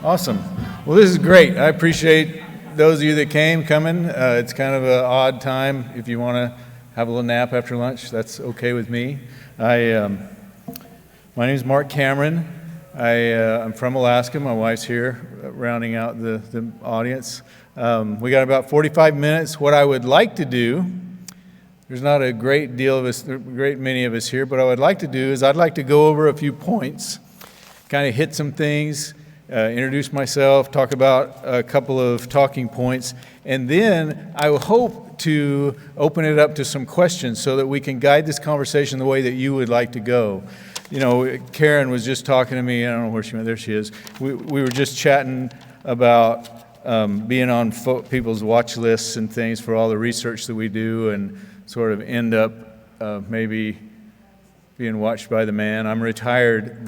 Awesome. Well, this is great. I appreciate those of you that coming. It's kind of an odd time. If you want to have a little nap after lunch, that's okay with me. My name is Marc Cameron. I'm from Alaska. My wife's here, rounding out the audience. We got about 45 minutes. What I would like to do, there's not a great many of us here, but what I would like to do is I'd like to go over a few points, kind of hit some things, introduce myself, talk about a couple of talking points, and then I hope to open it up to some questions so that we can guide this conversation the way that you would like to go. You know, Karen was just talking to me. I don't know where she went. There she is. We were just chatting about being on people's watch lists and things for all the research that we do and sort of end up maybe being watched by the man. I'm retired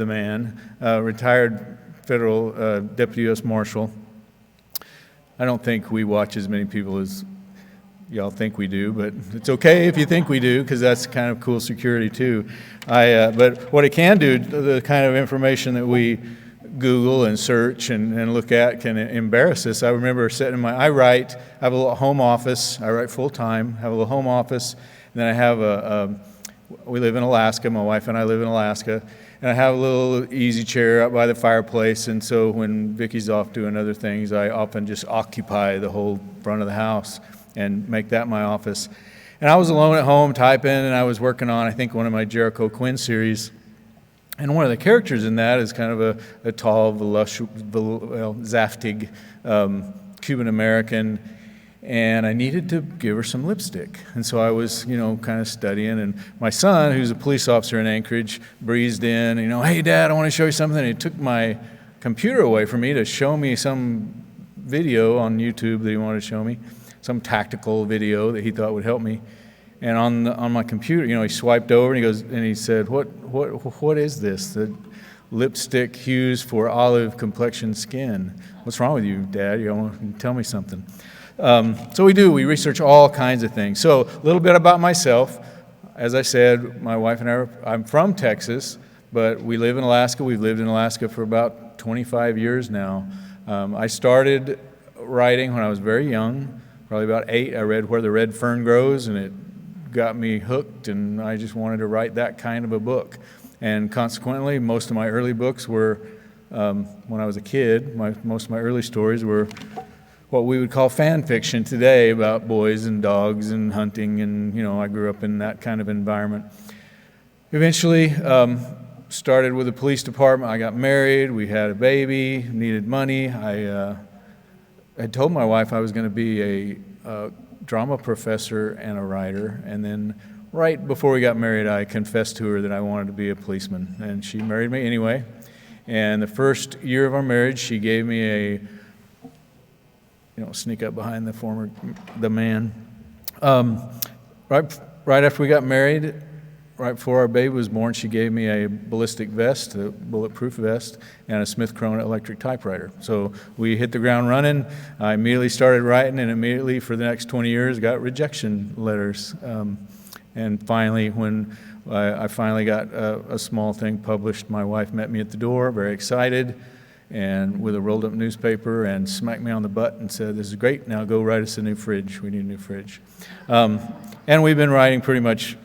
federal deputy U.S. Marshal. I don't think we watch as many people as y'all think we do, but it's okay if you think we do, because that's kind of cool security too. But what it can do, the kind of information that we Google and search and look at can embarrass us. I remember sitting I have a little home office. I write full time, have a little home office, and then I have we live in Alaska, my wife and I live in Alaska, and I have a little easy chair up by the fireplace, and so when Vicky's off doing other things, I often just occupy the whole front of the house and make that my office. And I was alone at home typing, and I was working on, I think, one of my Jericho Quinn series. And one of the characters in that is kind of a tall, zaftig Cuban-American, and I needed to give her some lipstick. And so I was, kind of studying, and my son, who's a police officer in Anchorage, breezed in, hey, Dad, I want to show you something. And he took my computer away from me to show me some video on YouTube that he wanted to show me, some tactical video that he thought would help me. And on my computer, he swiped over and he said, "What is this? The lipstick hues for olive complexion skin. What's wrong with you, Dad? You want to tell me something?" So we research all kinds of things. So a little bit about myself. As I said, my wife and I'm from Texas, but we live in Alaska. We've lived in Alaska for about 25 years now. I started writing when I was very young, probably about 8. I read Where the Red Fern Grows, and it got me hooked, and I just wanted to write that kind of a book. And consequently, most of my early books were, when I was a kid, most of my early stories were what we would call fan fiction today, about boys and dogs and hunting, and I grew up in that kind of environment. Eventually, started with the police department. I got married, we had a baby, needed money. I had told my wife I was going to be a drama professor and a writer, and then right before we got married, I confessed to her that I wanted to be a policeman, and she married me anyway. And the first year of our marriage, she gave me sneak up behind the man. Right after we got married, right before our baby was born, she gave me a ballistic vest, a bulletproof vest, and a Smith Corona electric typewriter. So we hit the ground running. I immediately started writing, and immediately for the next 20 years got rejection letters. And finally, when I finally got a small thing published, my wife met me at the door, very excited, and with a rolled up newspaper, and smacked me on the butt and said, "This is great, now go write us a new fridge. We need a new fridge." And we've been writing pretty much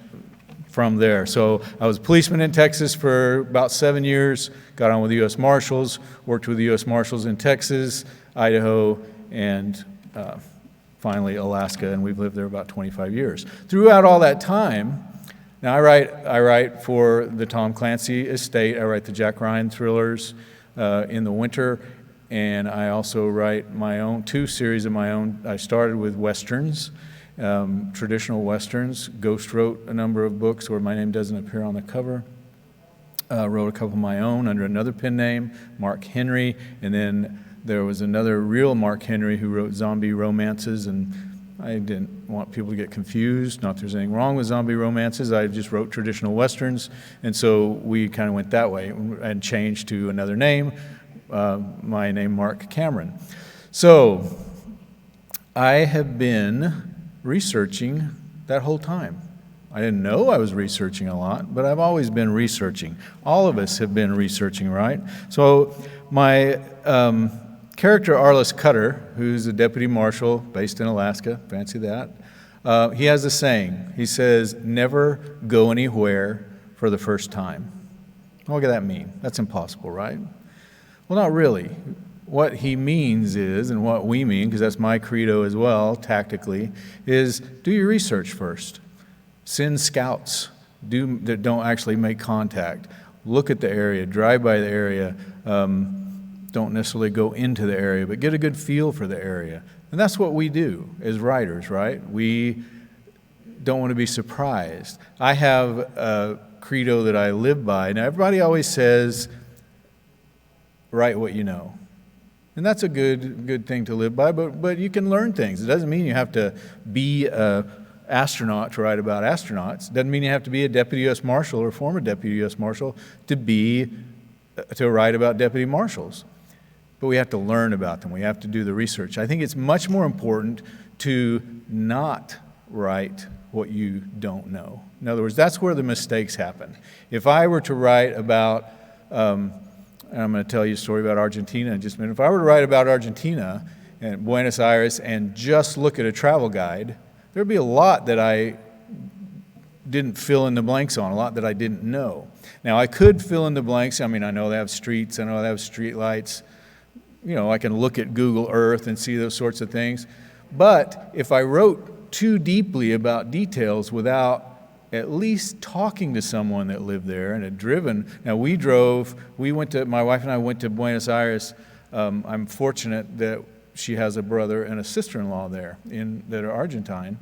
from there. So I was a policeman in Texas for about 7 years, got on with the U.S. Marshals, worked with the U.S. Marshals in Texas, Idaho, and finally Alaska, and we've lived there about 25 years. Throughout all that time, now I write for the Tom Clancy estate. I write the Jack Ryan thrillers in the winter, and I also write my own, 2 series of my own. I started with Westerns, traditional Westerns. Ghost wrote a number of books where my name doesn't appear on the cover. Wrote a couple of my own under another pen name, Mark Henry, and then there was another real Mark Henry who wrote zombie romances, and I didn't want people to get confused. Not that there's anything wrong with zombie romances. I just wrote traditional Westerns, and so we kind of went that way and changed to another name, my name, Marc Cameron. So I have been researching that whole time. I didn't know I was researching a lot, but I've always been researching. All of us have been researching, right? So my character Arliss Cutter, who's a deputy marshal based in Alaska, fancy that, he has a saying. He says, never go anywhere for the first time. What does that mean? That's impossible, right? Well, not really. What he means is, and what we mean, because that's my credo as well, tactically, is do your research first. Send scouts that don't actually make contact. Look at the area, drive by the area. Don't necessarily go into the area, but get a good feel for the area. And that's what we do as writers, right? We don't want to be surprised. I have a credo that I live by. Now, everybody always says, write what you know. And that's a good thing to live by, but you can learn things. It doesn't mean you have to be an astronaut to write about astronauts. It doesn't mean you have to be a deputy U.S. Marshal or former deputy U.S. Marshal to write about deputy marshals. But we have to learn about them. We have to do the research. I think it's much more important to not write what you don't know. In other words, that's where the mistakes happen. If I were to write about and I'm going to tell you a story about Argentina in just a minute. If I were to write about Argentina and Buenos Aires and just look at a travel guide, there'd be a lot that I didn't fill in the blanks on, a lot that I didn't know. Now, I could fill in the blanks. I mean, I know they have streets. I know they have street lights. You know, I can look at Google Earth and see those sorts of things. But if I wrote too deeply about details without at least talking to someone that lived there and had driven. Now my wife and I went to Buenos Aires. I'm fortunate that she has a brother and a sister-in-law there that are Argentine.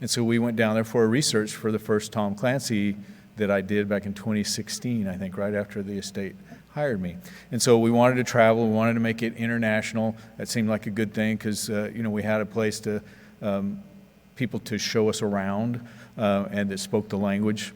And so we went down there for a research for the first Tom Clancy that I did back in 2016, I think, right after the estate hired me. And so we wanted to travel, we wanted to make it international. That seemed like a good thing because, we had a place to, people to show us around. And that spoke the language.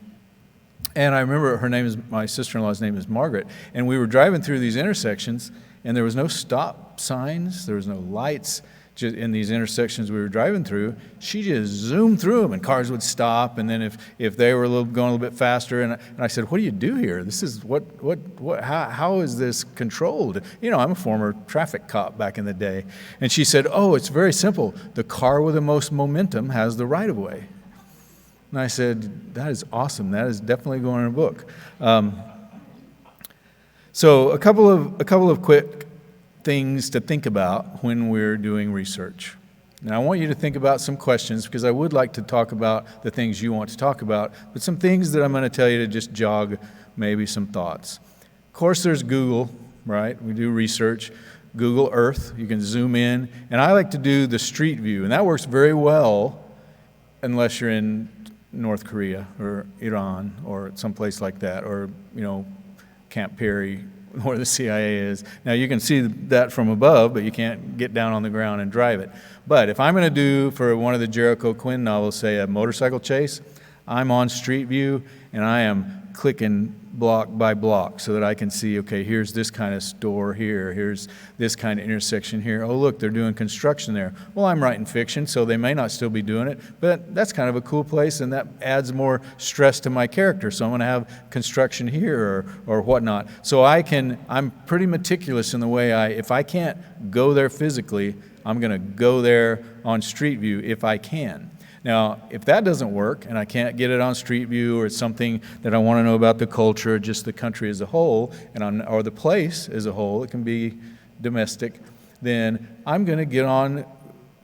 And I remember my sister-in-law's name is Margaret, and we were driving through these intersections, and there was no stop signs, there was no lights just in these intersections we were driving through. She just zoomed through them, and cars would stop, and then if they were going a little bit faster, and I said, what do you do here? This is how is this controlled? I'm a former traffic cop back in the day. And she said, oh, it's very simple. The car with the most momentum has the right-of-way. And I said, that is awesome. That is definitely going in a book. So a couple of quick things to think about when we're doing research. Now, I want you to think about some questions because I would like to talk about the things you want to talk about, but some things that I'm going to tell you to just jog maybe some thoughts. Of course, there's Google, right? We do research. Google Earth, you can zoom in. And I like to do the street view, and that works very well unless you're in North Korea or Iran or someplace like that, or Camp Peary where the CIA is. Now you can see that from above, but you can't get down on the ground and drive it. But if I'm going to do for one of the Jericho Quinn novels, say a motorcycle chase, I'm on Street View and I am clicking block by block so that I can see, okay, here's this kind of store here, here's this kind of intersection here. Oh, look, they're doing construction there. Well, I'm writing fiction, so they may not still be doing it, but that's kind of a cool place, and that adds more stress to my character. So I'm going to have construction here or whatnot. So I'm pretty meticulous in the way if I can't go there physically, I'm going to go there on Street View if I can. Now, if that doesn't work and I can't get it on Street View, or it's something that I want to know about the culture, just the country as a whole, or the place as a whole, it can be domestic, then I'm going to get on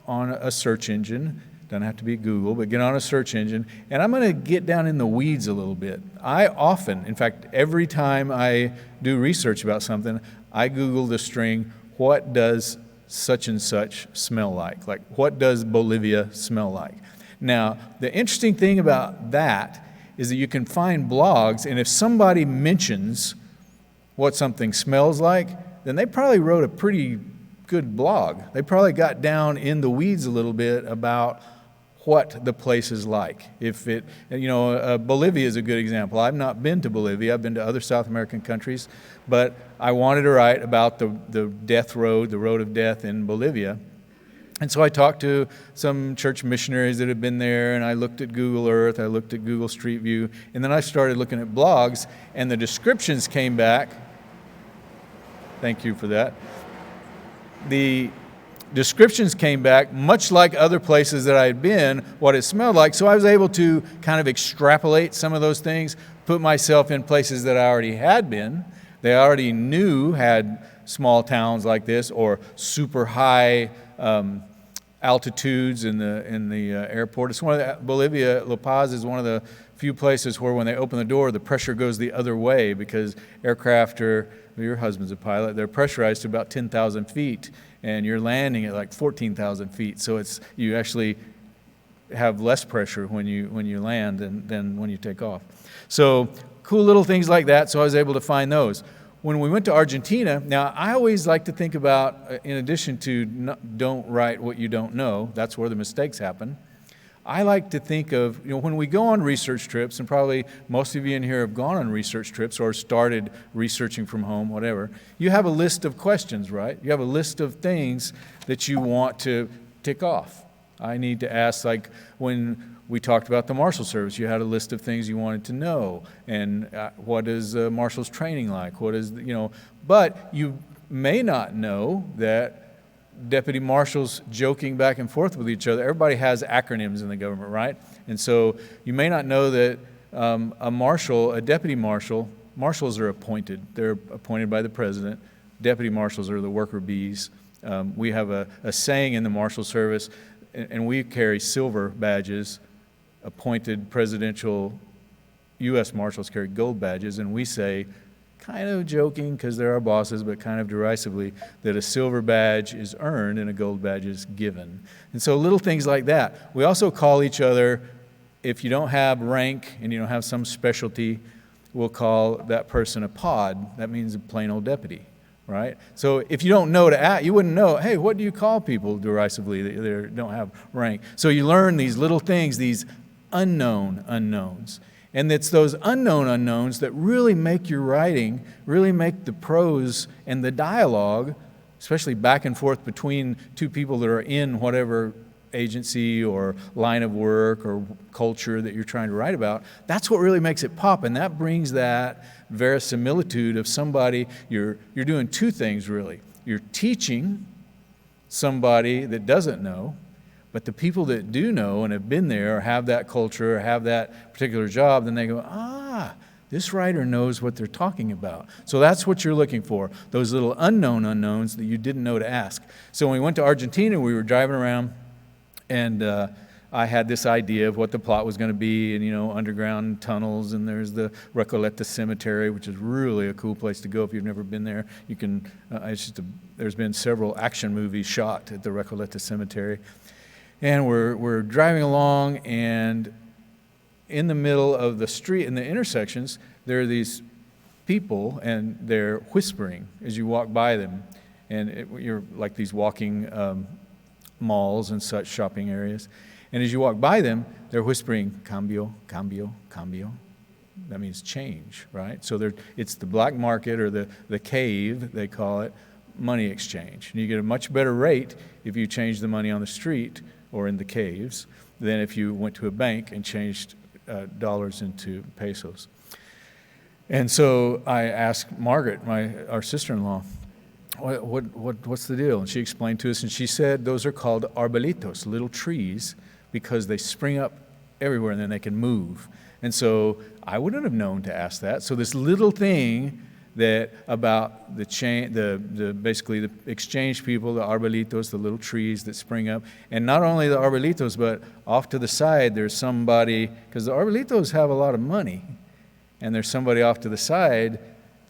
a search engine. Doesn't have to be Google, but get on a search engine, and I'm going to get down in the weeds a little bit. I often, in fact, every time I do research about something, I Google the string, what does such and such smell like? Like, what does Bolivia smell like? Now, the interesting thing about that is that you can find blogs, and if somebody mentions what something smells like, then they probably wrote a pretty good blog. They probably got down in the weeds a little bit about what the place is like. Bolivia is a good example. I've not been to Bolivia. I've been to other South American countries, but I wanted to write about the death road, the road of death in Bolivia. And so I talked to some church missionaries that had been there, and I looked at Google Earth, I looked at Google Street View, and then I started looking at blogs, and the descriptions came back Thank you for that. The descriptions came back much like other places that I had been, what it smelled like, so I was able to kind of extrapolate some of those things, put myself in places that I already had been. They already knew had small towns like this or super high altitudes in the airport. It's one of the, Bolivia, La Paz is one of the few places where when they open the door, the pressure goes the other way because aircraft are, your husband's a pilot, they're pressurized to about 10,000 feet and you're landing at like 14,000 feet. So you actually have less pressure when you land than when you take off. So cool little things like that, so I was able to find those. When we went to Argentina, now I always like to think about, in addition to don't write what you don't know, that's where the mistakes happen. I like to think of, when we go on research trips, and probably most of you in here have gone on research trips or started researching from home, whatever, you have a list of questions, right? You have a list of things that you want to tick off. I need to ask, like when we talked about the Marshal Service, you had a list of things you wanted to know, and what is Marshal's training like? What is, but you may not know that deputy marshals joking back and forth with each other. Everybody has acronyms in the government, right? And so you may not know that a deputy marshal, marshals are appointed. They're appointed by the president. Deputy marshals are the worker bees. We have a saying in the Marshal Service, and we carry silver badges. Appointed presidential U.S. marshals carry gold badges, and we say, kind of joking because they're our bosses, but kind of derisively, that a silver badge is earned and a gold badge is given. And so little things like that. We also call each other, if you don't have rank and you don't have some specialty, we'll call that person a pod. That means a plain old deputy, right? So if you don't know to act, you wouldn't know, hey, what do you call people derisively that don't have rank? So you learn these little things, these unknown unknowns. And it's those unknown unknowns that really make your writing, really make the prose and the dialogue, especially back and forth between two people that are in whatever agency or line of work or culture that you're trying to write about, that's what really makes it pop. And that brings that verisimilitude of somebody, you're doing two things really. You're teaching somebody that doesn't know, but the people that do know and have been there or have that culture or have that particular job, then they go, this writer knows what they're talking about. So that's what you're looking for, those little unknown unknowns that you didn't know to ask. So when we went to Argentina, we were driving around, and I had this idea of what the plot was going to be, and underground tunnels, and there's the Recoleta Cemetery, which is really a cool place to go if you've never been there. You can. There's been several action movies shot at the Recoleta Cemetery. And we're driving along, and in the middle of the street, in the intersections, there are these people, and they're whispering as you walk by them. And you're like these walking malls and such, shopping areas. And as you walk by them, they're whispering, cambio, cambio, cambio. That means change, right? So it's the black market, or the cave, they call it, money exchange. And you get a much better rate if you change the money on the street or in the caves than if you went to a bank and changed dollars into pesos. And so I asked Margaret, our sister-in-law, what's the deal? And she explained to us, and she said those are called arbolitos, little trees, because they spring up everywhere and then they can move. And so I wouldn't have known to ask that. So this little thing that about basically the exchange people, the arbolitos, the little trees that spring up, and not only the arbolitos, but off to the side there's somebody, because the arbolitos have a lot of money, and there's somebody off to the side,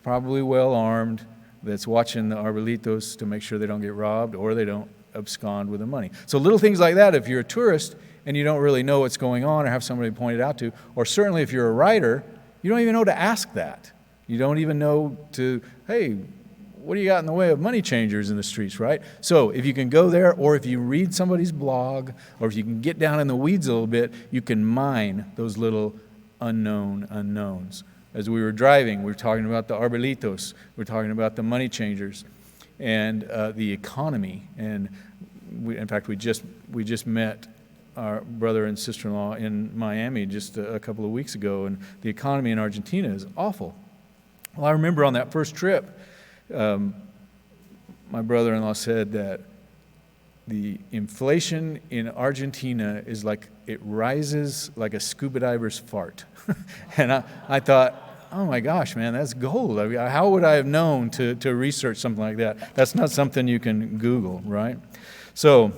probably well armed, that's watching the arbolitos to make sure they don't get robbed or they don't abscond with the money. So little things like that, if you're a tourist and you don't really know what's going on or have somebody point it out to, or certainly if you're a writer, you don't even know to ask that. You don't even know hey, what do you got in the way of money changers in the streets, right? So if you can go there, or if you read somebody's blog, or if you can get down in the weeds a little bit, you can mine those little unknown unknowns. As we were driving, we were talking about the arbolitos, we were talking about the money changers, and the economy. And in fact, we just met our brother and sister-in-law in Miami just a couple of weeks ago, and the economy in Argentina is awful. Well, I remember on that first trip, my brother-in-law said that the inflation in Argentina is like, it rises like a scuba diver's fart. And I thought, oh my gosh, man, that's gold. I mean, how would I have known to research something like that? That's not something you can Google, right? So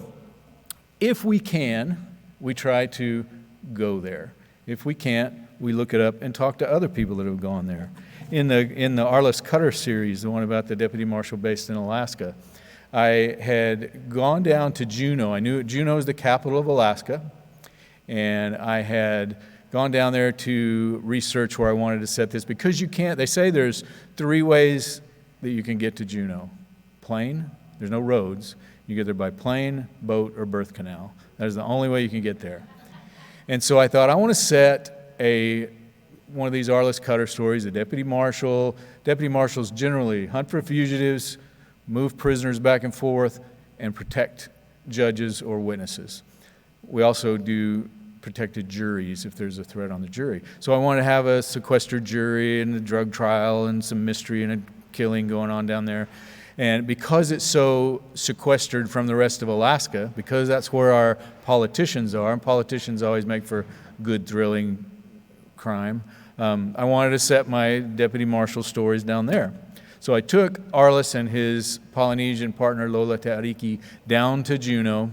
if we can, we try to go there. If we can't, we look it up and talk to other people that have gone there. In the Arliss Cutter series, the one about the deputy marshal based in Alaska, I had gone down to Juneau. I knew Juneau is the capital of Alaska, and I had gone down there to research where I wanted to set this, because you can't, they say there's 3 ways that you can get to Juneau. Plane, there's no roads. You get there by plane, boat, or birth canal. That is the only way you can get there. And so I thought, I want to set one of these Arliss Cutter stories. The deputy marshals generally hunt for fugitives, move prisoners back and forth, and protect judges or witnesses. We also do protected juries if there's a threat on the jury. So I want to have a sequestered jury and a drug trial and some mystery and a killing going on down there. And because it's so sequestered from the rest of Alaska, because that's where our politicians are, and politicians always make for good, thrilling crime, I wanted to set my deputy marshal stories down there. So I took Arliss and his Polynesian partner, Lola Tariki, down to Juneau,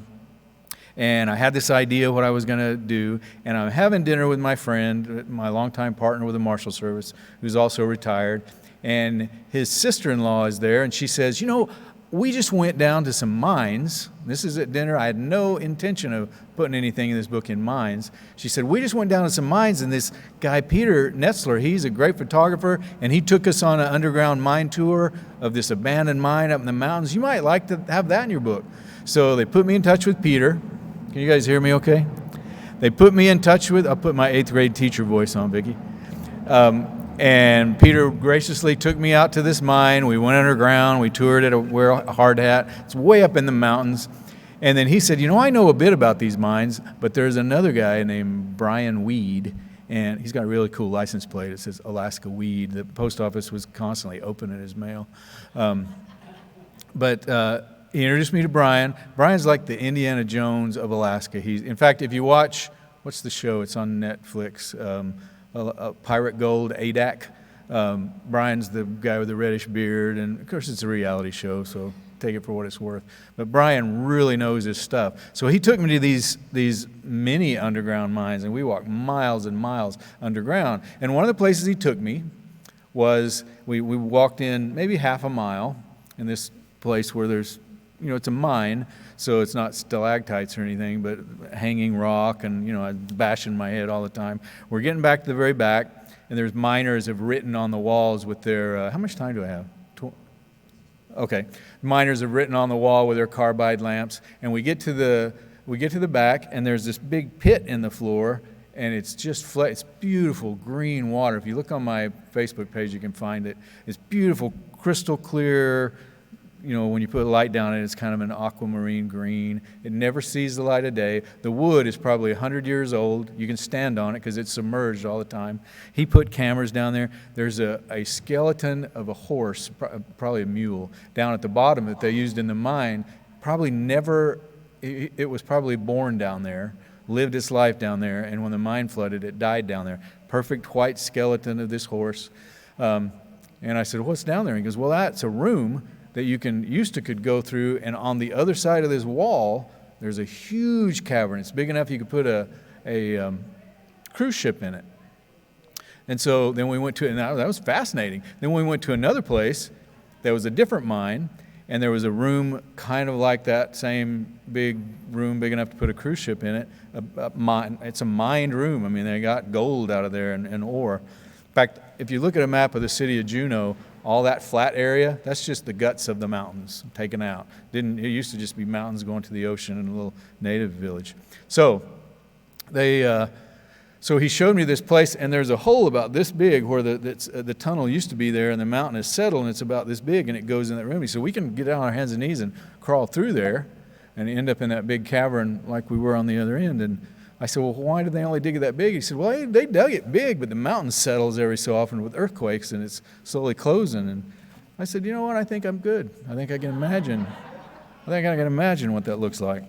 and I had this idea what I was going to do, and I'm having dinner with my friend, my longtime partner with the Marshal Service, who's also retired, and his sister-in-law is there, and she says, you know, we just went down to some mines. This is at dinner. I had no intention of putting anything in this book in mines. She said, we just went down to some mines, and this guy, Peter Netzler, he's a great photographer, and he took us on an underground mine tour of this abandoned mine up in the mountains. You might like to have that in your book. So they put me in touch with Peter. Can you guys hear me okay? They put me in touch with, I'll put my 8th grade teacher voice on, Vicki. And Peter graciously took me out to this mine. We went underground. We toured it, wear a hard hat. It's way up in the mountains. And then he said, you know, I know a bit about these mines, but there's another guy named Brian Weed, and he's got a really cool license plate. It says Alaska Weed. The post office was constantly opening his mail. But he introduced me to Brian. Brian's like the Indiana Jones of Alaska. In fact, if you watch, what's the show? It's on Netflix. Pirate Gold, ADAC. Brian's the guy with the reddish beard, and of course it's a reality show, so take it for what it's worth. But Brian really knows his stuff. So he took me to these mini underground mines, and we walked miles and miles underground. And one of the places he took me was, we walked in maybe half a mile in this place where there's, you know, it's a mine, so it's not stalactites or anything, but hanging rock, and, you know, I'm bashing my head all the time. We're getting back to the very back, and there's miners have written on the walls with their, how much time do I have? Okay. Miners have written on the wall with their carbide lamps, and we get to the back, and there's this big pit in the floor, and it's just flat. It's beautiful green water. If you look on my Facebook page, you can find it. It's beautiful, crystal clear. You know, when you put a light down it, it's kind of an aquamarine green. It never sees the light of day. The wood is probably 100 years old. You can stand on it because it's submerged all the time. He put cameras down there. There's a skeleton of a horse, probably a mule, down at the bottom that they used in the mine. Probably never, it was probably born down there, lived its life down there, and when the mine flooded, it died down there. Perfect white skeleton of this horse. And I said, what's down there? He goes, well, that's a room that you could go through, and on the other side of this wall, there's a huge cavern. It's big enough you could put a cruise ship in it. And so then we went to, and that was fascinating. Then we went to another place that was a different mine, and there was a room kind of like that same big room, big enough to put a cruise ship in it. It's a mined room. I mean, they got gold out of there and ore. In fact, if you look at a map of the city of Juneau, all that flat area, that's just the guts of the mountains taken out. It used to just be mountains going to the ocean and a little native village. So so he showed me this place, and there's a hole about this big where the tunnel used to be there, and the mountain is settled, and it's about this big, and it goes in that room. He said, we can get on our hands and knees and crawl through there and end up in that big cavern like we were on the other end. And I said, well, why did they only dig it that big? He said, well, they dug it big, but the mountain settles every so often with earthquakes, and it's slowly closing. And I said, you know what, I think I'm good. I think I can imagine what that looks like.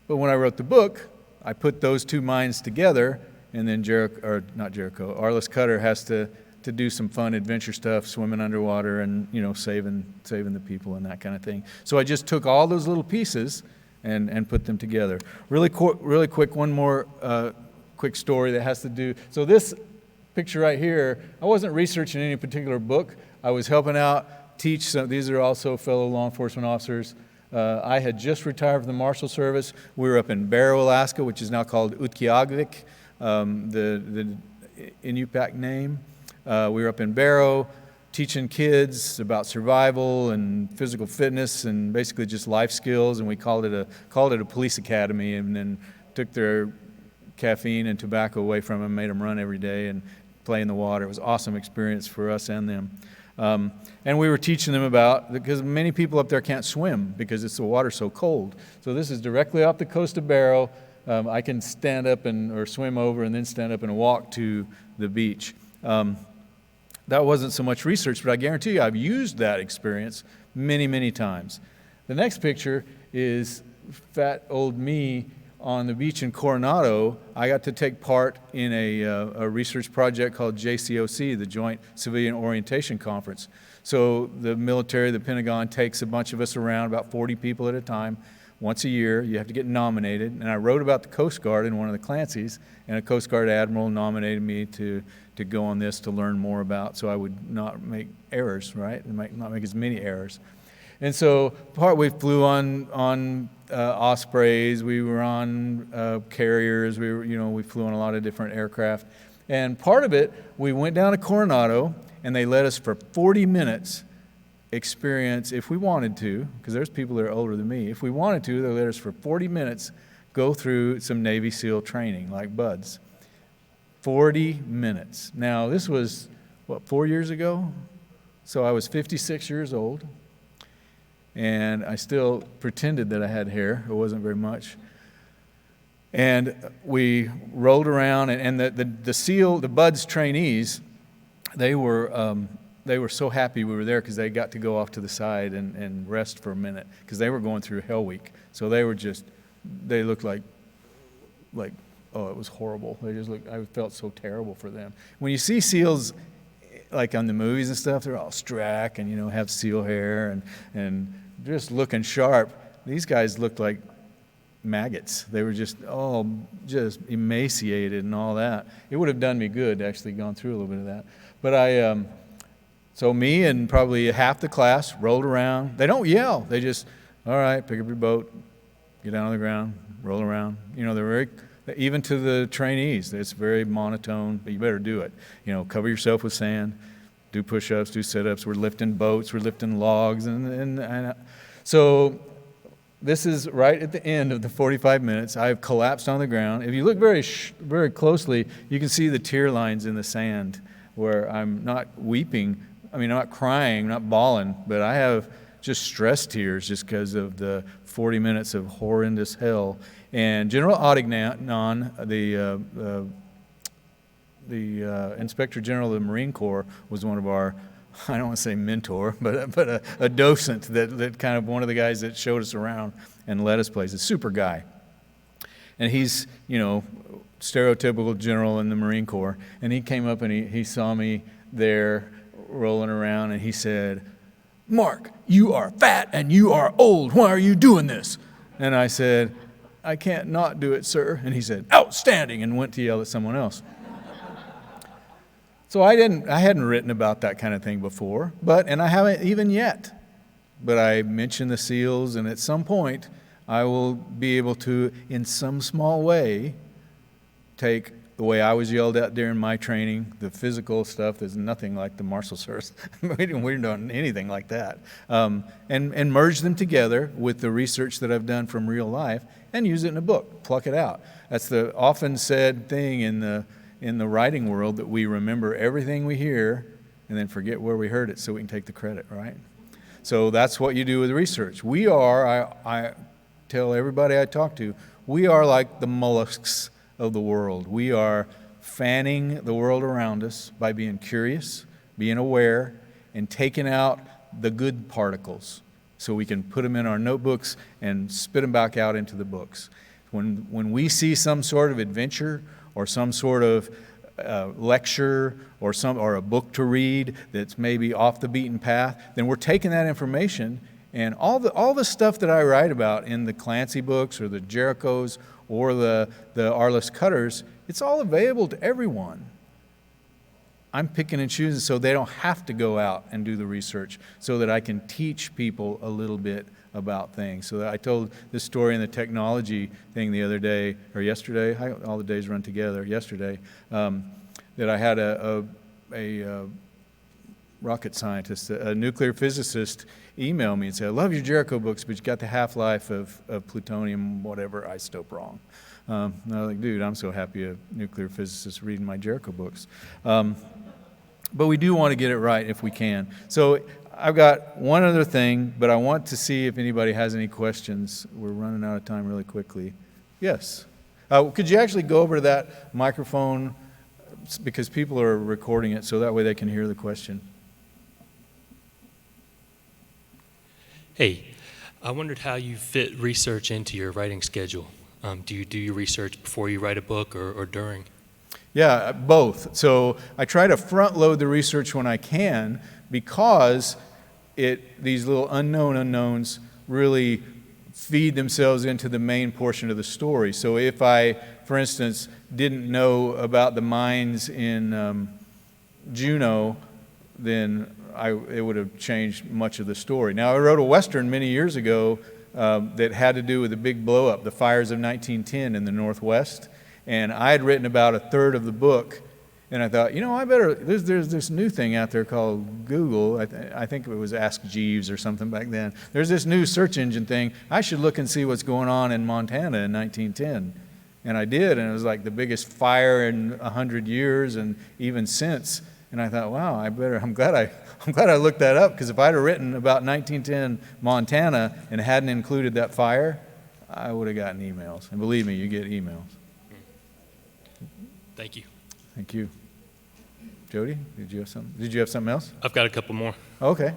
But when I wrote the book, I put those two minds together, and then Arliss Cutter has to do some fun adventure stuff, swimming underwater and, saving the people and that kind of thing. So I just took all those little pieces and put them together. Really quick, one more quick story that has to do, so this picture right here, I wasn't researching any particular book. I was helping out teach some, these are also fellow law enforcement officers. I had just retired from the Marshal Service. We were up in Barrow, Alaska, which is now called Utqiagvik, the Inupiaq name. We were up in Barrow teaching kids about survival and physical fitness and basically just life skills, and we called it a police academy, and then took their caffeine and tobacco away from them, made them run every day and play in the water. It was an awesome experience for us and them. And we were teaching them because many people up there can't swim because the water's so cold. So this is directly off the coast of Barrow. I can stand up or swim over and then stand up and walk to the beach. That wasn't so much research, but I guarantee you I've used that experience many, many times. The next picture is fat old me on the beach in Coronado. I got to take part in a research project called JCOC, the Joint Civilian Orientation Conference. So the military, the Pentagon, takes a bunch of us around, about 40 people at a time, once a year. You have to get nominated. And I wrote about the Coast Guard in one of the Clancys, and a Coast Guard admiral nominated me to go on this to learn more about, so I would not make errors, right? And not make as many errors. And so we flew on Ospreys, we were on carriers, we flew on a lot of different aircraft. And part of it, we went down to Coronado, and they let us for 40 minutes experience, if we wanted to, because there's people that are older than me, if we wanted to, they let us for 40 minutes go through some Navy SEAL training, like buds. 40 minutes. Now, this was, 4 years ago? So I was 56 years old, and I still pretended that I had hair. It wasn't very much. And we rolled around, and the SEAL, the buds trainees, they were so happy we were there because they got to go off to the side and rest for a minute because they were going through Hell Week. So they looked like, oh, it was horrible. I felt so terrible for them. When you see SEALs, like on the movies and stuff, they're all strack and, have SEAL hair and just looking sharp. These guys looked like maggots. They were just emaciated and all that. It would have done me good to actually gone through a little bit of that. But so me and probably half the class rolled around. They don't yell. They just, all right, pick up your boat, get down on the ground, roll around. They're very, even to the trainees, it's very monotone, but you better do it. Cover yourself with sand, do push-ups, do sit-ups. We're lifting boats, we're lifting logs. And so this is right at the end of the 45 minutes. I've collapsed on the ground. If you look very, very closely, you can see the tear lines in the sand where I'm not weeping. I'm not crying, not bawling, but I have just stress tears just because of the 40 minutes of horrendous hell. And General Adignan, the Inspector General of the Marine Corps, was one of our, I don't want to say mentor, but a docent that kind of one of the guys that showed us around and led us places. Super guy. And he's, stereotypical general in the Marine Corps. And he came up and he saw me there rolling around, and he said, "Mark, you are fat and you are old. Why are you doing this?" And I said, "I can't not do it, sir." And he said, "Outstanding," and went to yell at someone else. So I hadn't written about that kind of thing before, and I haven't even yet. But I mentioned the SEALs, and at some point I will be able to, in some small way, take the way I was yelled at during my training, the physical stuff. There's nothing like the Marshal Service. we didn't do anything like that. And merge them together with the research that I've done from real life and use it in a book, pluck it out. That's the often said thing in the writing world, that we remember everything we hear and then forget where we heard it so we can take the credit, right? So that's what you do with research. We are, I tell everybody I talk to, we are like the mollusks of the world. We are fanning the world around us by being curious, being aware, and taken out the good particles so we can put them in our notebooks and spit them back out into the books. When we see some sort of adventure or some sort of lecture or a book to read that's maybe off the beaten path, then we're taking that information and all the stuff that I write about in the Clancy books or the Jerichos or the Arliss cutters, it's all available to everyone. I'm picking and choosing so they don't have to go out and do the research, so that I can teach people a little bit about things. So that I told this story in the technology thing the other day, or yesterday, all the days run together, yesterday, that I had a rocket scientist, a nuclear physicist, email me and say, I love your Jericho books, but you got the half-life of plutonium, whatever, isotope wrong. And I was like, dude, I'm so happy a nuclear physicist reading my Jericho books. But we do want to get it right if we can. So I've got one other thing, but I want to see if anybody has any questions. We're running out of time really quickly. Yes. Could you actually go over to that microphone, because people are recording it, so that way they can hear the question. Hey, I wondered how you fit research into your writing schedule. Do you do your research before you write a book or during? Yeah, both. So I try to front load the research when I can, because these little unknown unknowns really feed themselves into the main portion of the story. So if I, for instance, didn't know about the mines in Juneau, then it would have changed much of the story. Now, I wrote a Western many years ago that had to do with the big blow-up, the fires of 1910 in the Northwest. And I had written about a third of the book, and I thought, there's this new thing out there called Google. I think it was Ask Jeeves or something back then. There's this new search engine thing. I should look and see what's going on in Montana in 1910. And I did, and it was like the biggest fire in 100 years, and even since. And I thought, wow, I'm glad I looked that up, because if I'd have written about 1910 Montana and hadn't included that fire, I would have gotten emails. And believe me, you get emails. Thank you. Thank you. Jody, did you have something else? I've got a couple more. Okay.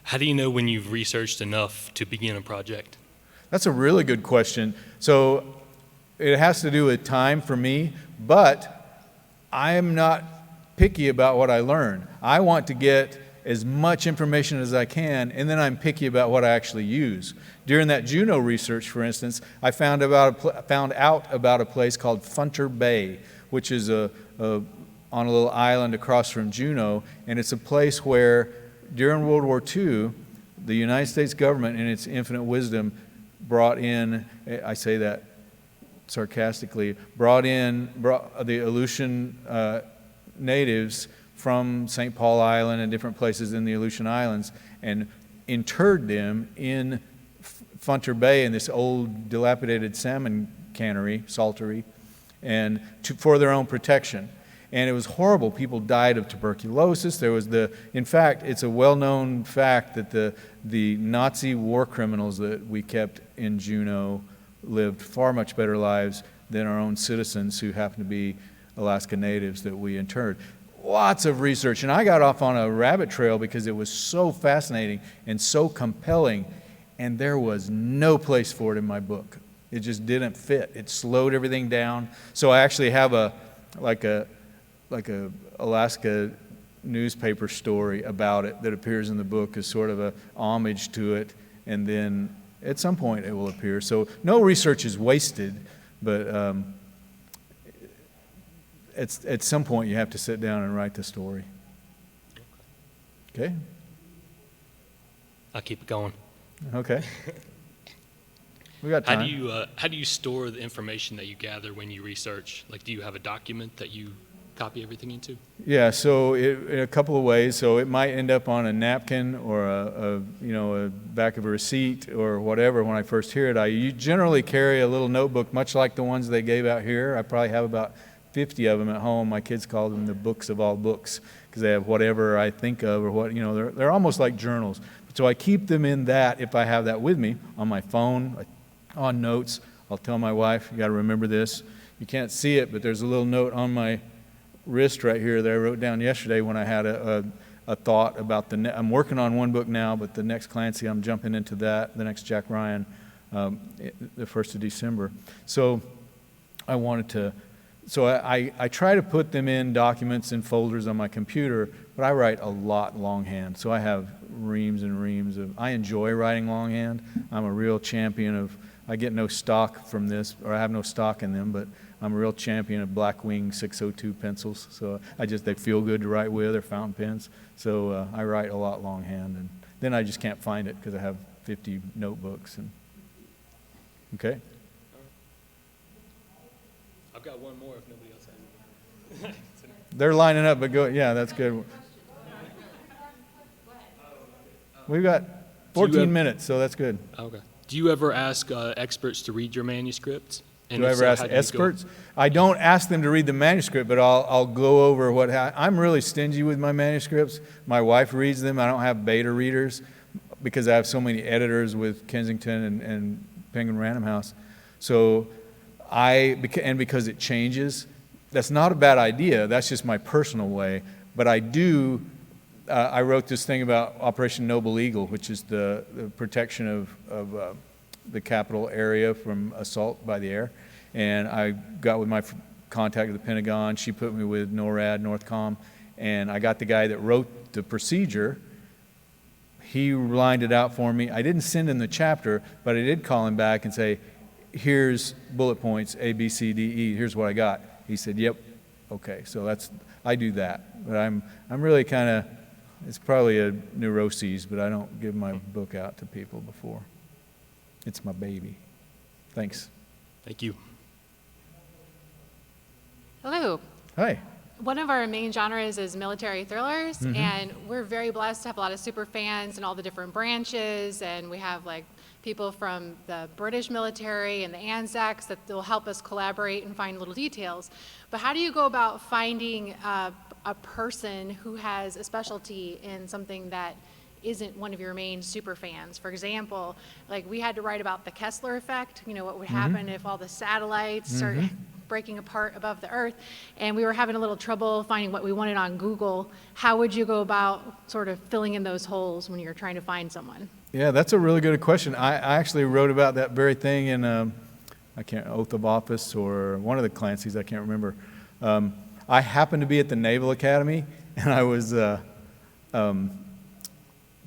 How do you know when you've researched enough to begin a project? That's a really good question. So it has to do with time for me, but I am not picky about what I learn. I want to get as much information as I can, and then I'm picky about what I actually use. During that Juneau research, for instance, I found out about a place called Funter Bay, which is on a little island across from Juneau, and it's a place where during World War II, the United States government, in its infinite wisdom, brought in, I say that sarcastically, brought the Aleutian natives from St. Paul Island and different places in the Aleutian Islands, and interred them in Funter Bay in this old dilapidated salmon cannery, saltery, and for their own protection. And it was horrible. People died of tuberculosis. In fact, it's a well-known fact that the Nazi war criminals that we kept in Juneau lived far much better lives than our own citizens who happened to be Alaska natives that we interred. Lots of research, and I got off on a rabbit trail because it was so fascinating and so compelling, and there was no place for it in my book. It just didn't fit. It slowed everything down. So I actually have a Alaska newspaper story about it that appears in the book as sort of a homage to it, and then at some point it will appear. So no research is wasted, but at some point you have to sit down and write the story. Okay? I'll keep it going. Okay. We got time. How do you store the information that you gather when you research? Like, do you have a document that you copy everything into? Yeah, so in a couple of ways. So it might end up on a napkin or a back of a receipt or whatever. When I first hear it, I generally carry a little notebook, much like the ones they gave out here. I probably have about 50 of them at home. My kids call them the books of all books because they have whatever I think of, or they're almost like journals. So I keep them in that if I have that with me on my phone, on notes. I'll tell my wife, you got to remember this. You can't see it, but there's a little note on my wrist right here that I wrote down yesterday when I had a thought about I'm working on one book now, but the next Clancy, I'm jumping into that, the next Jack Ryan, the 1st of December. So I wanted to, so I try to put them in documents and folders on my computer, but I write a lot longhand. So I have reams and reams I enjoy writing longhand. I'm a real champion of, I get no stock from this, or I have no stock in them, but I'm a real champion of Blackwing 602 pencils. So they feel good to write with, or fountain pens. So I write a lot longhand, and then I just can't find it because I have 50 notebooks. Okay? I've got one more if nobody else has it. They're lining up, but go, yeah, that's good. We've got 14 minutes, so that's good. Okay. Do you ever ask experts to read your manuscripts? And Do I if ever so, ask how do you go? experts? I don't ask them to read the manuscript, but I'll go over I'm really stingy with my manuscripts. My wife reads them. I don't have beta readers because I have so many editors with Kensington and Penguin Random House. So because it changes, that's not a bad idea. That's just my personal way. But I wrote this thing about Operation Noble Eagle, which is the protection of the capital area from assault by the air. And I got with my contact at the Pentagon. She put me with NORAD, Northcom, and I got the guy that wrote the procedure. He lined it out for me. I didn't send him the chapter, but I did call him back and say, here's bullet points, A, B, C, D, E, here's what I got. He said, yep, okay, so I do that. But I'm really kind of, it's probably a neuroses, but I don't give my book out to people before. It's my baby. Thanks. Thank you. Hello. Hi. One of our main genres is military thrillers, and we're very blessed to have a lot of super fans in all the different branches, and we have like people from the British military and the Anzacs that will help us collaborate and find little details. But how do you go about finding a person who has a specialty in something that isn't one of your main super fans? For example, like we had to write about the Kessler effect, what would happen if all the satellites start breaking apart above the Earth, and we were having a little trouble finding what we wanted on Google. How would you go about sort of filling in those holes when you're trying to find someone? Yeah, that's a really good question. I actually wrote about that very thing in Oath of Office or one of the Clancy's, I can't remember. I happened to be at the Naval Academy, and I was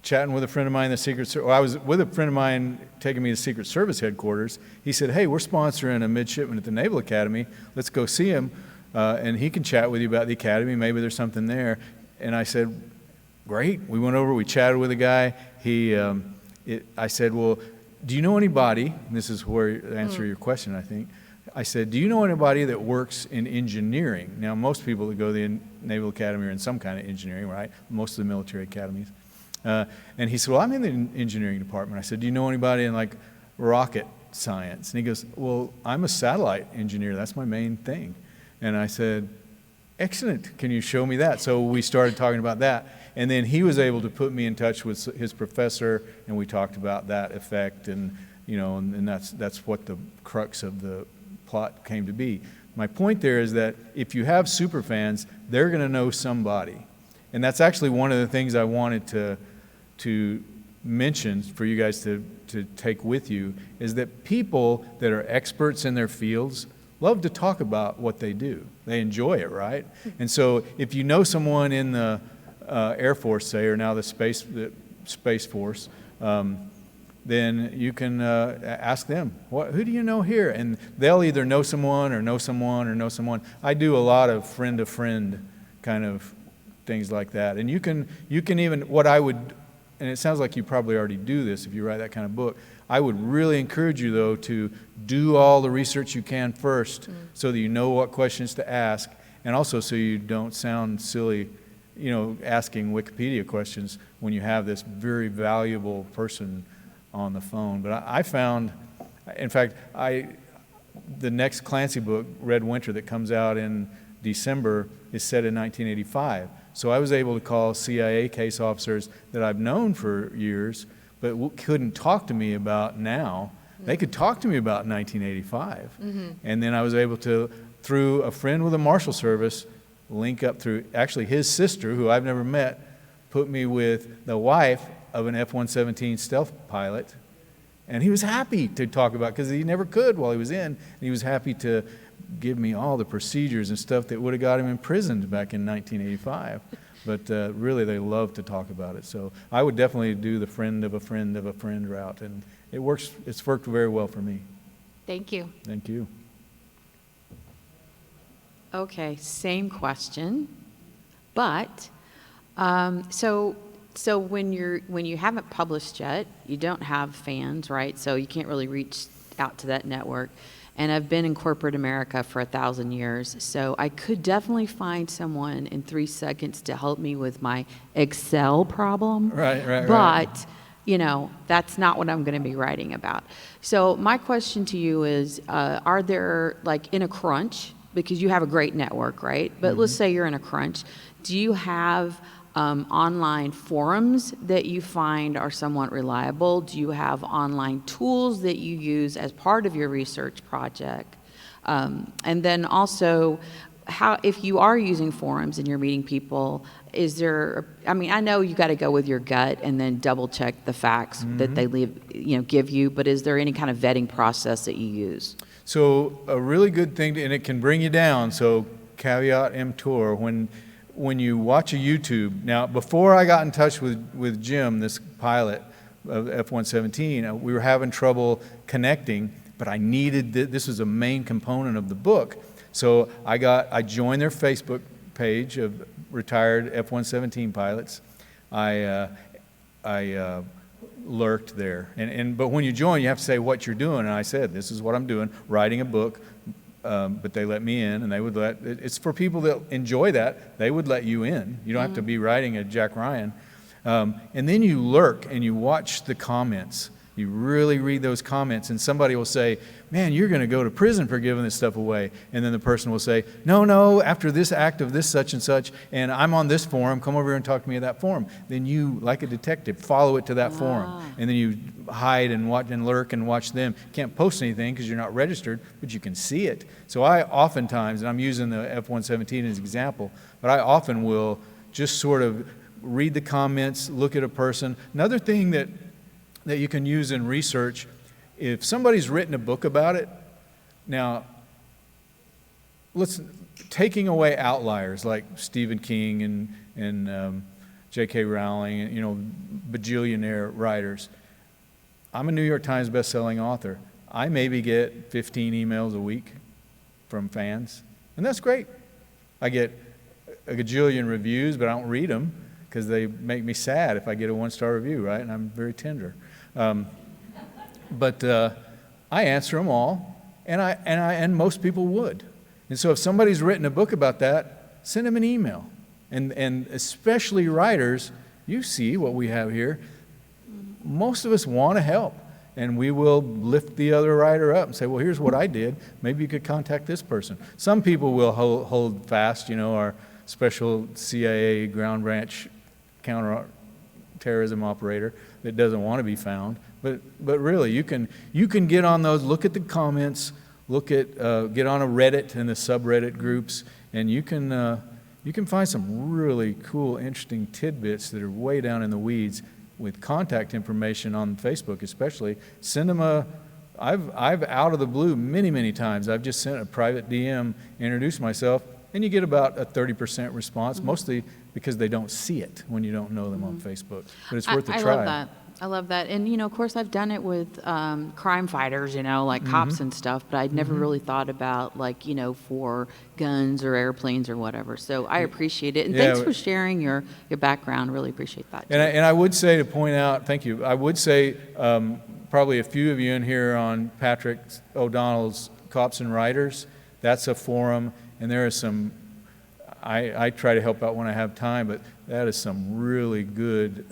chatting with a friend of mine in the Secret Service. I was with a friend of mine taking me to Secret Service headquarters. He said, hey, we're sponsoring a midshipman at the Naval Academy. Let's go see him, and he can chat with you about the Academy. Maybe there's something there. And I said, great. We went over, we chatted with a guy. I said, well, do you know anybody, and this is where to answer your question, I think. I said, do you know anybody that works in engineering? Now, most people that go to the Naval Academy are in some kind of engineering, right? Most of the military academies. And he said, well, I'm in the engineering department. I said, do you know anybody in like rocket science? And he goes, well, I'm a satellite engineer. That's my main thing. And I said, excellent. Can you show me that? So we started talking about that. And then he was able to put me in touch with his professor, and we talked about that effect, and and that's what the crux of the plot came to be. My point there is that if you have super fans, they're going to know somebody. And that's actually one of the things I wanted to mention for you guys to take with you, is that people that are experts in their fields love to talk about what they do. They enjoy it, right? And so if you know someone in the Air Force, say, or now the Space Force, then you can ask them, who do you know here? And they'll either know someone or know someone or know someone. I do a lot of friend-to-friend kind of things like that. And you can even, what I would, and it sounds like you probably already do this if you write that kind of book, I would really encourage you, though, to do all the research you can first so that you know what questions to ask, and also so you don't sound silly, asking Wikipedia questions when you have this very valuable person on the phone. But I found, in fact, the next Clancy book, Red Winter, that comes out in December, is set in 1985. So I was able to call CIA case officers that I've known for years, but couldn't talk to me about now. They could talk to me about 1985. And then I was able to, through a friend with the Marshal Service, link up through actually his sister, who I've never met, put me with the wife of an F-117 stealth pilot, and he was happy to talk about, because he never could while he was in, and he was happy to give me all the procedures and stuff that would have got him imprisoned back in 1985. But really, they love to talk about it. So I would definitely do the friend of a friend of a friend route, and it works. It's worked very well for me. Thank you. Thank you. Okay, same question, but so when you haven't published yet, you don't have fans, right? So you can't really reach out to that network. And I've been in corporate America for 1,000 years, so I could definitely find someone in 3 seconds to help me with my Excel problem. Right. But, you know, that's not what I'm going to be writing about. So my question to you is, are there, like, in a crunch, because you have a great network, right? But let's say you're in a crunch. Do you have online forums that you find are somewhat reliable? Do you have online tools that you use as part of your research project? And then also, how, if you are using forums and you're meeting people, is there, I mean, I know you got to go with your gut and then double check the facts that they give you, but is there any kind of vetting process that you use? So a really good thing, and it can bring you down, so caveat emptor, when you watch a YouTube. Now, before I got in touch with Jim, this pilot of F-117, we were having trouble connecting, but I needed, this was a main component of the book. So I joined their Facebook page of retired F-117 pilots. I lurked there. But when you join, you have to say what you're doing. And I said, this is what I'm doing, writing a book. But they let me in, and they would it's for people that enjoy that, they would let you in. You don't have to be writing a Jack Ryan. And then you lurk and you watch the comments. You really read those comments, and somebody will say, man, you're going to go to prison for giving this stuff away. And then the person will say, no, after this act of this such and such, and I'm on this forum, come over here and talk to me at that forum. Then you, like a detective, follow it to that forum. And then you hide and watch and lurk and watch them. Can't post anything because you're not registered, but you can see it. So I oftentimes, and I'm using the F-117 as an example, but I often will just sort of read the comments, look at a person. Another thing that you can use in research, if somebody's written a book about it, now, taking away outliers like Stephen King and J.K. Rowling, and, bajillionaire writers. I'm a New York Times bestselling author. I maybe get 15 emails a week from fans, and that's great. I get a gajillion reviews, but I don't read them because they make me sad if I get a one-star review, right? And I'm very tender. But I answer them all, and most people would. And so if somebody's written a book about that, send them an email. And especially writers, you see what we have here. Most of us want to help, and we will lift the other writer up and say, well, here's what I did. Maybe you could contact this person. Some people will hold fast, our special CIA ground branch counter-terrorism operator that doesn't want to be found. But really, you can get on those, look at the comments, get on a Reddit and the subreddit groups, and you can find some really cool, interesting tidbits that are way down in the weeds with contact information on Facebook especially. Send them I've out of the blue many times, I've just sent a private DM, introduced myself, and you get about a 30% response, mostly because they don't see it when you don't know them on Facebook. But it's worth a try. I love that. And, of course, I've done it with crime fighters, like cops and stuff, but I'd never really thought about, for guns or airplanes or whatever. So I appreciate it. And thanks for sharing your background. Really appreciate that. And I would say, to point out, thank you, I would say probably a few of you in here on Patrick O'Donnell's Cops and Writers, that's a forum, and there is some, I try to help out when I have time, but that is some really good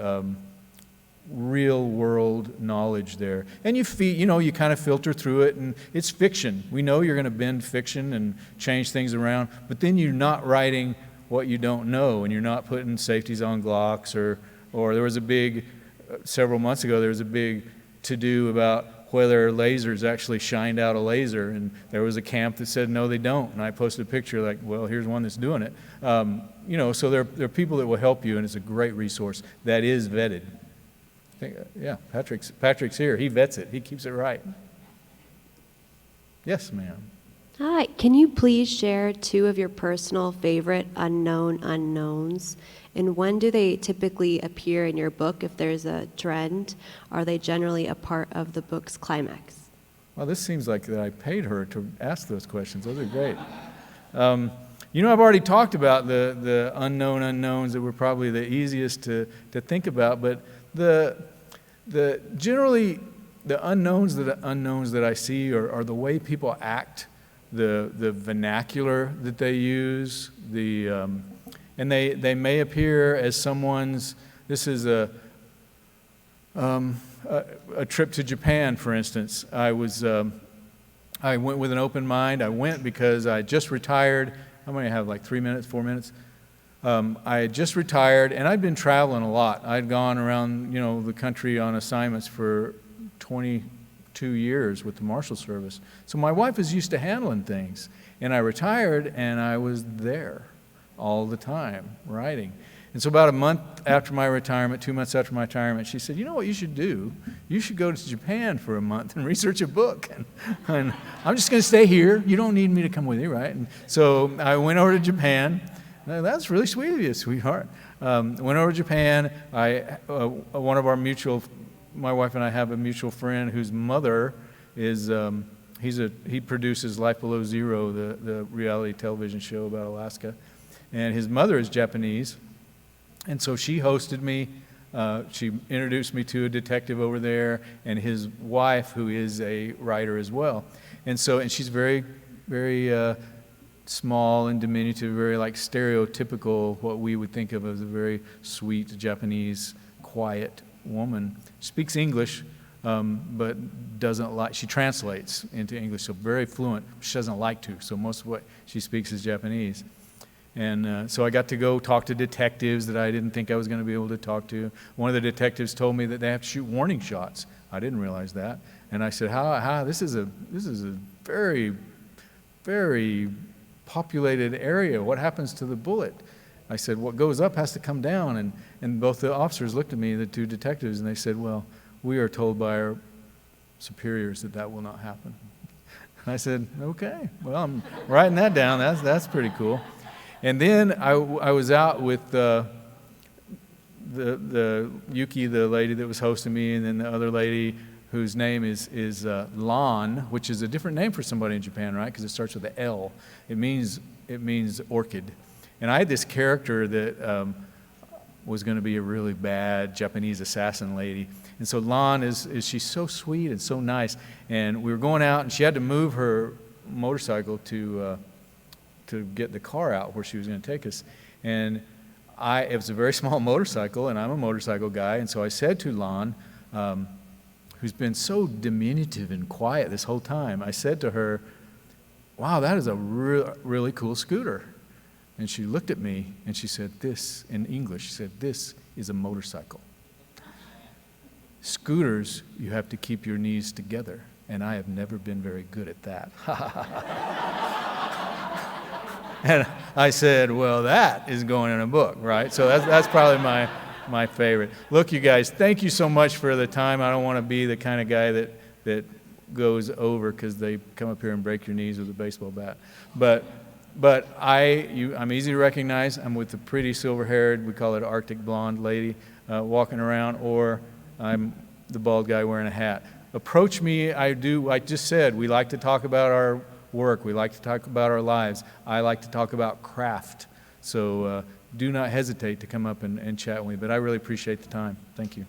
real world knowledge there. And you kind of filter through it, and it's fiction. We know you're going to bend fiction and change things around, but then you're not writing what you don't know, and you're not putting safeties on Glocks, or there was a big, several months ago, there was a big to-do about whether lasers actually shined out a laser, and there was a camp that said no, they don't, and I posted a picture like, well, here's one that's doing it. So there are people that will help you, and it's a great resource that is vetted. Yeah, Patrick's here. He vets it. He keeps it right. Yes, ma'am. Hi, can you please share 2 of your personal favorite unknown unknowns? And when do they typically appear in your book if there's a trend? Are they generally a part of the book's climax? Well, this seems like that I paid her to ask those questions. Those are great. I've already talked about the unknown unknowns that were probably the easiest to think about, but generally the unknowns that I see are the way people act, the vernacular that they use, and they may appear as someone's. This is a trip to Japan, for instance. I went with an open mind. I went because I just retired. I'm going to have like 3 minutes, 4 minutes. I had just retired, and I'd been traveling a lot. I'd gone around, the country on assignments for 22 years with the Marshal Service. So my wife is used to handling things. And I retired, and I was there all the time, writing. And so about a month after my retirement, 2 months after my retirement, she said, you know what you should do? You should go to Japan for a month and research a book. And I'm just going to stay here. You don't need me to come with you, right? And so I went over to Japan. That's really sweet of you, sweetheart. Went over to Japan. One of our my wife and I have a mutual friend whose mother is, he produces Life Below Zero, the reality television show about Alaska. And his mother is Japanese. And so she hosted me. She introduced me to a detective over there and his wife, who is a writer as well. And she's very, very small and diminutive, very like stereotypical, what we would think of as a very sweet Japanese, quiet woman. Speaks English, but she translates into English, so very fluent. She doesn't like to, so most of what she speaks is Japanese. And so I got to go talk to detectives that I didn't think I was going to be able to talk to. One of the detectives told me that they have to shoot warning shots. I didn't realize that. And I said, how this is a very, very populated area. What happens to the bullet? I said, what goes up has to come down. And both the officers looked at me, the 2 detectives, and they said, well, we are told by our superiors that will not happen. And I said, okay, well, I'm writing that down. That's pretty cool. And then I was out with the Yuki, the lady that was hosting me, and then the other lady whose name is Lan, which is a different name for somebody in Japan, right? Because it starts with an L. It means orchid. And I had this character that was going to be a really bad Japanese assassin lady. And so Lan she's so sweet and so nice. And we were going out, and she had to move her motorcycle to get the car out where she was going to take us. And it was a very small motorcycle, and I'm a motorcycle guy. And so I said to Lan, who's been so diminutive and quiet this whole time, I said to her, wow, that is a really cool scooter. And she looked at me, and she said this, in English, she said, this is a motorcycle. Scooters, you have to keep your knees together, and I have never been very good at that. And I said, well, that is going in a book, right? So that's probably my favorite. Look, you guys, thank you so much for the time. I don't want to be the kind of guy that goes over because they come up here and break your knees with a baseball bat. But I'm easy to recognize. I'm with the pretty silver-haired, we call it Arctic blonde lady, walking around, or I'm the bald guy wearing a hat. Approach me. I just said, we like to talk about our work. We like to talk about our lives. I like to talk about craft. So do not hesitate to come up and chat with me. But I really appreciate the time. Thank you.